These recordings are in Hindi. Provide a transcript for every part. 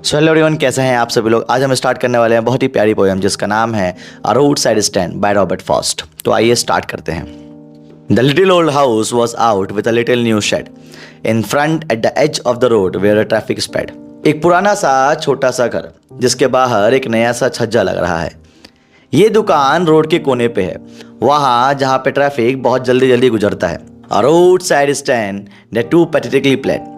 सो हेलो एवरीवन, कैसे हैं आप सभी लोग। आज हम स्टार्ट करने वाले हैं बहुत ही प्यारी पोएम जिसका नाम है a roadside stand by Robert Frost. तो आइए स्टार्ट करते हैं। The little old house was out with a little new shed in front at the edge of the road where a traffic sped. एक पुराना सा छोटा सा घर जिसके बाहर एक नया सा छज्जा लग रहा है। ये दुकान रोड के कोने पे है, वहाँ जहाँ पे ट्रैफिक बहुत जल्दी जल्दी गुजरता है। A roadside stand that too pathetically pled.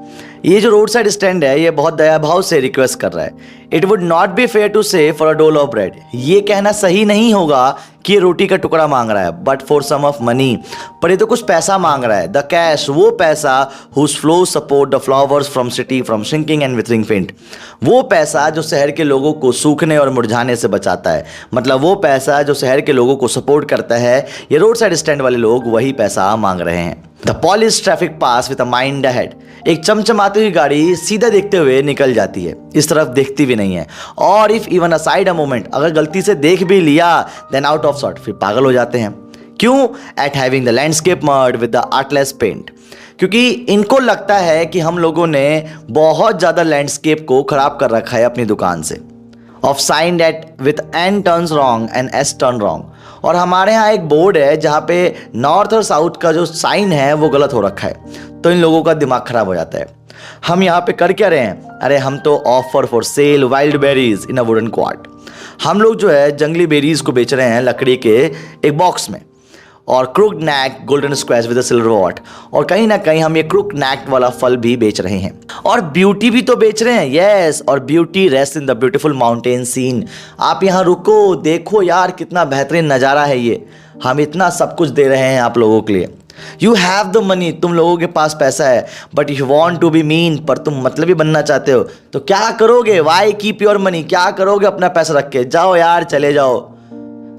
ये जो रोड साइड स्टैंड है ये बहुत दया भाव से रिक्वेस्ट कर रहा है। It would not be fair to say for a dole of bread. ये कहना सही नहीं होगा कि ये रोटी का टुकड़ा मांग रहा है, but for some of money. पर ये तो कुछ पैसा मांग रहा है। द कैश, वो पैसा whose flow support the flowers from city from shrinking and withering faint. वो पैसा जो शहर के लोगों को सूखने और मुरझाने से बचाता है। मतलब वो पैसा जो शहर के लोगों को सपोर्ट करता है, ये रोड साइड स्टैंड वाले लोग वही पैसा मांग रहे हैं। The polish traffic pass with a mind ahead. एक चमचमाती हुई गाड़ी सीधा देखते हुए निकल जाती है, इस तरफ देखती भी नहीं है। और if even aside a moment, अगर गलती से देख भी लिया, देन आउट ऑफ सॉर्ट, फिर पागल हो जाते हैं। क्यों? At having the landscape marred with the artless paint. क्योंकि इनको लगता है कि हम लोगों ने बहुत ज़्यादा लैंडस्केप को खराब कर रखा है अपनी दुकान से। Of sign that with N turns wrong and S turn wrong. और हमारे यहाँ एक बोर्ड है जहाँ पे नॉर्थ और साउथ का जो साइन है वो गलत हो रखा है, तो इन लोगों का दिमाग खराब हो जाता है। हम यहाँ पे कर क्या रहे हैं? अरे हम तो offer for sale wild berries in a wooden quart. हम लोग जो है जंगली बेरीज को बेच रहे हैं लकड़ी के एक बॉक्स में। और crookneck golden squash with a silver wart. और कहीं ना कहीं हम ये क्रूक नैक वाला फल भी बेच रहे हैं। और ब्यूटी भी तो बेच रहे हैं, यस। और beauty rest in the beautiful mountain scene. आप यहाँ रुको, देखो यार कितना बेहतरीन नज़ारा है ये। हम इतना सब कुछ दे रहे हैं आप लोगों के लिए। यू हैव द मनी, तुम लोगों के पास पैसा है, but you want to be mean, पर तुम मतलबी बनना चाहते हो। तो क्या करोगे? Why keep your money. क्या करोगे अपना पैसा रख के? जाओ यार, चले जाओ।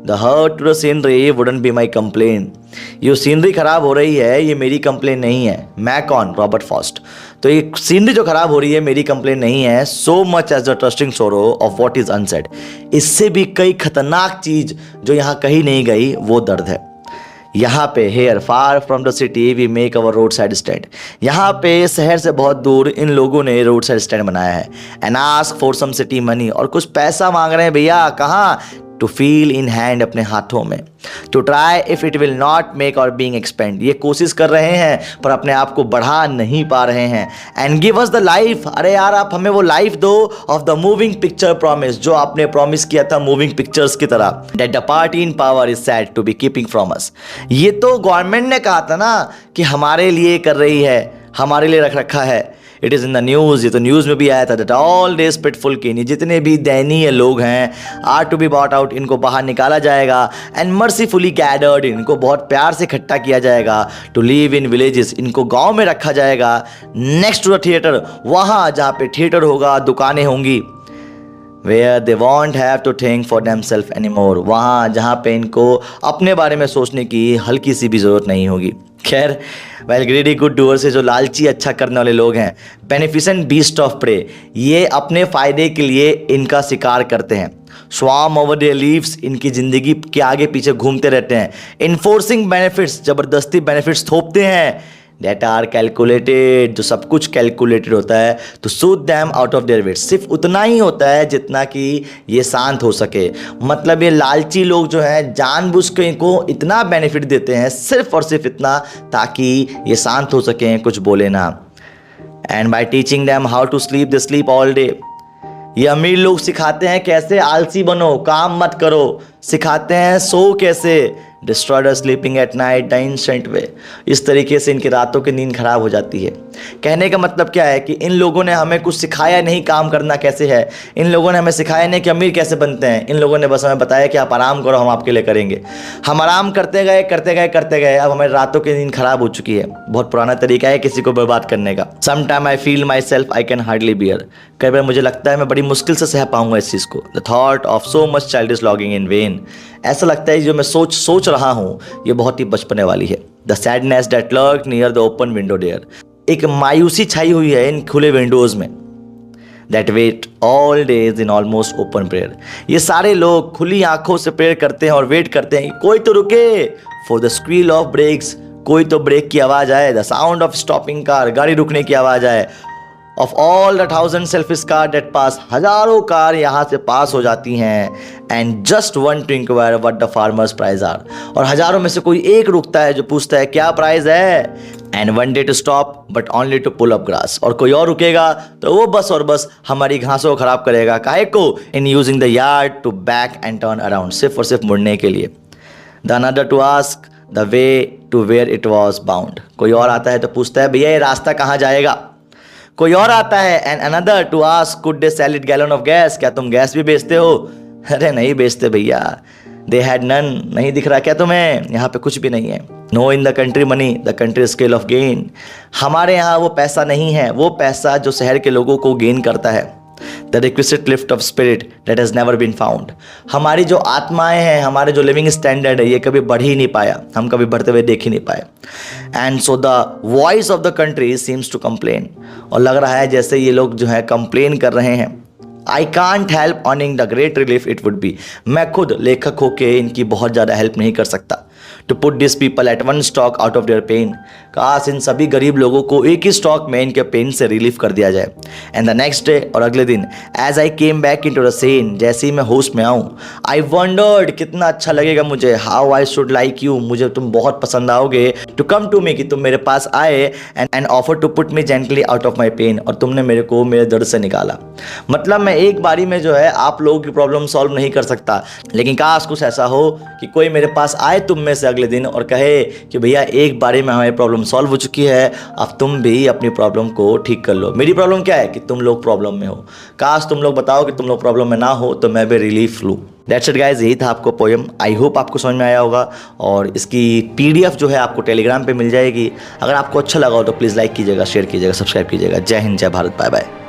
The hurt to the scenery wouldn't be my complaint। ये सीनरी खराब हो रही है, ये मेरी कंप्लेन नहीं है। मैं कौन? Robert Frost. तो ये सीनरी जो खराब हो रही है मेरी कंप्लेन नहीं है। So much as the trusting sorrow of what is unsaid. इससे भी कई खतरनाक चीज जो यहाँ कहीं नहीं गई वो दर्द है। यहाँ पे here far from the city we make our roadside stand. यहाँ पे शहर से बहुत दूर इन लोगों ने रोड साइड स्टैंड बनाया है। And ask for some city money. और कुछ पैसा मांग रहे हैं भैया। कहाँ? टू फील इन हैंड, अपने हाथों में। To try if it will not make or being expend. ये कोशिश कर रहे हैं पर अपने आप को बढ़ा नहीं पा रहे हैं। And give us the life. अरे यार आप हमें वो लाइफ दो of the moving picture promise, जो आपने प्रॉमिस किया था मूविंग पिक्चर्स की तरह। That the party in power is said to be keeping from us. ये तो गवर्नमेंट ने कहा था ना कि हमारे लिए कर रही है, हमारे लिए रख रखा है। It is in the news. ये तो न्यूज़ में भी आया था। दैट ऑल डेज पिटफुल कीन, जितने भी दयनीय लोग हैं are to be bought out, इनको बाहर निकाला जाएगा। एंड मर्सीफुली गैदर्ड, इनको बहुत प्यार से इकट्ठा किया जाएगा। टू लिव इन विलेजेस, इनको गांव में रखा जाएगा। नेक्स्ट टू द थिएटर, वहाँ जहाँ पे थिएटर होगा, दुकानें होंगी। Where they won't have to think for them self any more, वहाँ जहाँ पे इनको अपने बारे में सोचने की हल्की सी भी ज़रूरत नहीं होगी। खैर, वेल ग्रीडी गुड डूअर से जो लालची अच्छा करने वाले लोग हैं, बेनिफिसेंट बीस्ट ऑफ प्रे, ये अपने फ़ायदे के लिए इनका शिकार करते हैं। स्वाम ओवर देयर लीव्स, इनकी ज़िंदगी के आगे पीछे घूमते रहते हैं। इन्फोर्सिंग बेनिफिट्स, ज़बरदस्ती बेनिफिट्स थोपते हैं। डेट आर कैलकुलेटेड, जो सब कुछ कैलकुलेटेड होता है। तो soothe them out of their wit, सिर्फ उतना ही होता है जितना कि ये शांत हो सके। मतलब ये लालची लोग जो हैं जानबूझ के इनको इतना बेनिफिट देते हैं, सिर्फ और सिर्फ इतना ताकि ये शांत हो सकें, कुछ बोले ना। And by teaching them how to sleep, they sleep all day. ये अमीर लोग सिखाते हैं कैसे आलसी बनो, काम मत करो। सिखाते हैं सो कैसे, destroyed sleeping at night the instant way. इस तरीके से इनकी रातों की नींद खराब हो जाती है। कहने का मतलब क्या है कि इन लोगों ने हमें कुछ सिखाया नहीं काम करना कैसे है। इन लोगों ने हमें सिखाया नहीं कि अमीर कैसे बनते हैं। इन लोगों ने बस हमें बताया कि आप आराम करो, हम आपके लिए करेंगे। हम आराम करते गए करते गए करते गए, अब हमारी रातों की नींद खराब हो चुकी है। बहुत पुराना तरीका है किसी को बर्बाद करने का। Some time I feel myself I can hardly bear. कई बार मुझे लगता है मैं बड़ी मुश्किल से सह पाऊंगा इस चीज़ को। The thought of so much childish logging in when. ऐसा लगता है जो मैं सोच रहा हूँ ये बहुत ही बचपने वाली है। The sadness that lurk near the open window there. एक मायूसी छाई हुई है इन खुले विंडोज में। That wait all days in almost open prayer. ये सारे लोग खुली आंखों से प्रेयर करते हैं और वेट करते हैं कोई तो रुके। For the squeal of brakes, कोई तो ब्रेक की आवाज़ आए। The sound of stopping car, गाड़ी रुकने की आवाज़ आए। Of all the 1000 car that pass, हजारों कार यहाँ से पास हो जाती हैं। And just one to inquire what the farmers price are, और हजारों में से कोई एक रुकता है जो पूछता है क्या प्राइस है। And one day to stop but only to pull up grass, और कोई और रुकेगा तो वो बस और बस हमारी घासों को खराब करेगा। काहे को? In using the yard to back and turn around, सिर्फ और सिर्फ मुड़ने के लिए। The another to ask the way to where it was bound, कोई और आता है तो पूछता है भैया ये रास्ता कहाँ जाएगा। कोई और आता है and another to ask could they sell it gallon of gas, क्या तुम गैस भी बेचते हो? अरे नहीं बेचते भैया। दे हैड नन, नहीं दिख रहा क्या तुम्हें? यहाँ पे कुछ भी नहीं है। No in the country money the country scale of gain, हमारे यहाँ वो पैसा नहीं है, वो पैसा जो शहर के लोगों को गेन करता है। The requisite lift of spirit that has never been found, हमारी जो आत्माएं हैं, हमारे जो लिविंग स्टैंडर्ड है, ये कभी बढ़ ही नहीं पाया, हम कभी बढ़ते हुए देख ही नहीं पाए। And so the voice of the country seems to complain, और लग रहा है जैसे ये लोग जो है कंप्लेन कर रहे हैं। I can't help earning the great relief it would be, मैं खुद लेखक होके इनकी बहुत ज़्यादा हेल्प नहीं कर सकता। To put this people at one stock out of their pain, काश इन सभी गरीब लोगों को एक ही स्टॉक में इनके पेन से रिलीफ कर दिया जाए। एंड द नेक्स्ट डे, और अगले दिन, as I came back into the scene, जैसे ही मैं होश में आऊँ, आई वंडर्ड कितना अच्छा लगेगा मुझे, how I should like you, मुझे तुम बहुत पसंद आओगे। टू कम टू मी, कि तुम मेरे पास आए, and offer to put me gently out of my pain, और तुमने मेरे को मेरे दर्द से निकाला। मतलब मैं एक बारी में जो है आप लोगों की प्रॉब्लम सॉल्व नहीं कर सकता, लेकिन काश कुछ ऐसा हो कि कोई मेरे पास आए तुम में से अगले दिन और कहे कि भैया एक बारी में हमारी प्रॉब्लम सॉल्व हो चुकी है, अब तुम भी अपनी प्रॉब्लम को ठीक कर लो। मेरी प्रॉब्लम क्या है कि तुम लोग प्रॉब्लम में हो, काश तुम लोग बताओ कि तुम लोग प्रॉब्लम में ना हो तो मैं भी रिलीफ लूँ। दैट्स इट गाइस, यही था आपको पोएम। आई होप आपको समझ में आया होगा, और इसकी PDF जो है आपको टेलीग्राम पे मिल जाएगी। अगर आपको अच्छा लगा हो तो प्लीज़ लाइक कीजिएगा, शेयर कीजिएगा, सब्सक्राइब कीजिएगा। जय हिंद, जय भारत, बाय बाय।